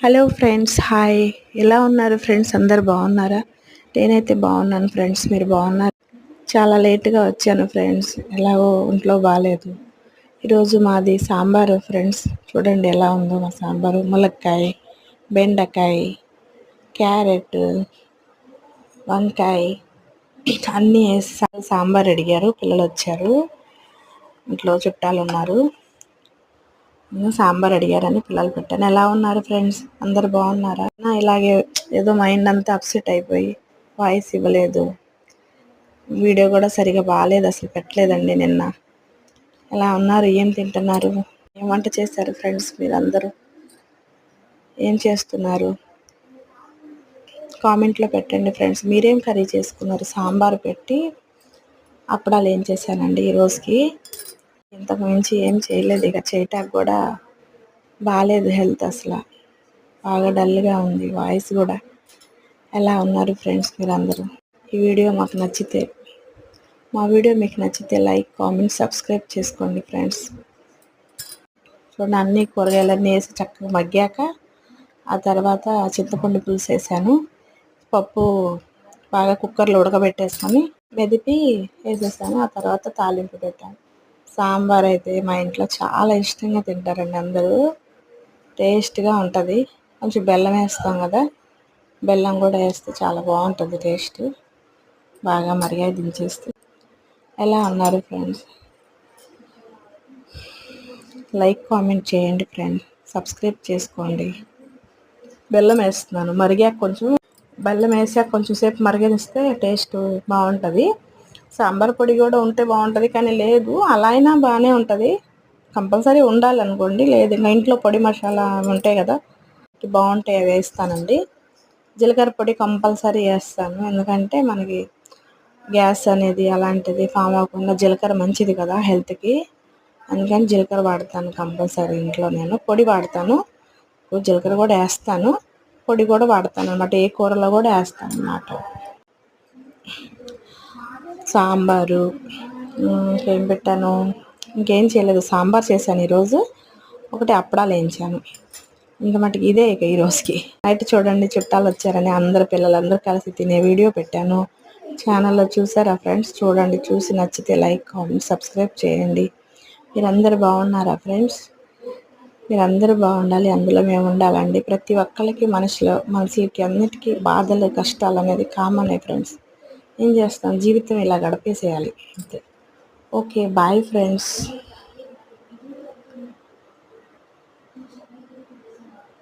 Hello friends, hi. ఎలా ఉన్నారు friends? అందరు బాగున్నారా? నేనైతే బాగున్నాను ఫ్రెండ్స్. మీరు బాగున్నారు? చాలా లేట్గా వచ్చాను ఫ్రెండ్స్, ఎలాగో ఒంట్లో బాగాలేదు. ఈరోజు మాది సాంబారు ఫ్రెండ్స్. చూడండి ఎలా ఉందో మా సాంబారు. ములక్కాయ, బెండకాయ, క్యారెట్, వంకాయ అన్నీ వేసి సాంబార్ అడిగారు. పిల్లలు వచ్చారు, ఇంట్లో చుట్టాలు ఉన్నారు. సాంబార్ అడిగారని పిల్లలు పెట్టాను. ఎలా ఉన్నారు ఫ్రెండ్స్? అందరు బాగున్నారా? ఇలాగే ఏదో మైండ్ అంతా అప్సెట్ అయిపోయి వాయిస్ ఇవ్వలేదు. వీడియో కూడా సరిగా బాగాలేదు, అసలు పెట్టలేదండి నిన్న. ఎలా ఉన్నారు? ఏం తింటున్నారు? ఏం వంట చేశారు ఫ్రెండ్స్? మీరందరూ ఏం చేస్తున్నారు? కామెంట్లో పెట్టండి ఫ్రెండ్స్. మీరేం కర్రీ చేసుకున్నారు? సాంబార్ పెట్టి అప్పడాలు ఏం చేశానండి ఈరోజుకి. ఇంతకు మించి ఏం చేయలేదు. ఇక చేయటానికి కూడా బాగాలేదు హెల్త్, అసలు బాగా డల్గా ఉంది వాయిస్ కూడా. ఎలా ఉన్నారు ఫ్రెండ్స్ మీరందరూ? ఈ వీడియో మాకు నచ్చితే, మా వీడియో మీకు నచ్చితే లైక్, కామెంట్, సబ్స్క్రైబ్ చేసుకోండి ఫ్రెండ్స్. చూడండి, అన్ని కూరగాయలన్నీ వేసి చక్కగా మగ్గాక ఆ తర్వాత చింతపండు పులుసు వేసాను. పప్పు బాగా కుక్కర్లో ఉడకబెట్టేసుకొని మెదిపి వేసేసాను. ఆ తర్వాత తాలింపు పెట్టాను. సాంబార్ అయితే మా ఇంట్లో చాలా ఇష్టంగా తింటారండి అందరూ. టేస్ట్గా ఉంటుంది. కొంచెం బెల్లం వేస్తాం కదా, బెల్లం కూడా వేస్తే చాలా బాగుంటుంది టేస్ట్. బాగా మరిగాయ దించేస్తే. ఎలా ఉన్నారు ఫ్రెండ్స్? లైక్, కామెంట్ చేయండి ఫ్రెండ్స్. సబ్స్క్రైబ్ చేసుకోండి. బెల్లం వేస్తున్నాను మరిగాక, కొంచెం బెల్లం వేసాక కొంచెం సేపు మరిగనిస్తే టేస్ట్ బాగుంటుంది. సాంబార్ పొడి కూడా ఉంటే బాగుంటుంది, కానీ లేదు. అలా అయినా బాగానే ఉంటుంది. కంపల్సరీ ఉండాలనుకోండి, లేదు ఇంకా ఇంట్లో పొడి మసాలా ఉంటాయి కదా, బాగుంటాయి, అవి వేస్తానండి. జీలకర్ర పొడి కంపల్సరీ వేస్తాను, ఎందుకంటే మనకి గ్యాస్ అనేది అలాంటిది ఫామ్ అవ్వకుండా. జీలకర్ర మంచిది కదా హెల్త్కి, అందుకని జీలకర్ర వాడతాను కంపల్సరీ. ఇంట్లో నేను పొడి వాడతాను, జీలకర్ర కూడా వేస్తాను, పొడి కూడా వాడతాను అన్నమాట. ఏ కూరలో కూడా వేస్తాను అన్నమాట. సాంబారు ఇంకేం పెట్టాను, ఇంకేం చేయలేదు. సాంబార్ చేశాను ఈరోజు, ఒకటి అప్పడాలు వేయించాను. ఇంకా మటుకు ఇదే ఇక ఈరోజుకి. నైట్ చూడండి, చుట్టాలు వచ్చారని అందరు పిల్లలందరూ కలిసి తినే వీడియో పెట్టాను. ఛానల్లో చూసారా ఫ్రెండ్స్? చూడండి, చూసి నచ్చితే లైక్, కామెంట్, సబ్స్క్రైబ్ చేయండి. మీరందరూ బాగున్నారా ఫ్రెండ్స్? మీరందరూ బాగుండాలి, అందులో మేము ఉండాలండి. ప్రతి ఒక్కరికి మనిషికి అన్నిటికీ బాధలు, కష్టాలు అనేది కామనే ఫ్రెండ్స్. ఏం చేస్తాం, జీవితం ఇలా గడిపేసేయాలి అంతే. Okay, bye friends.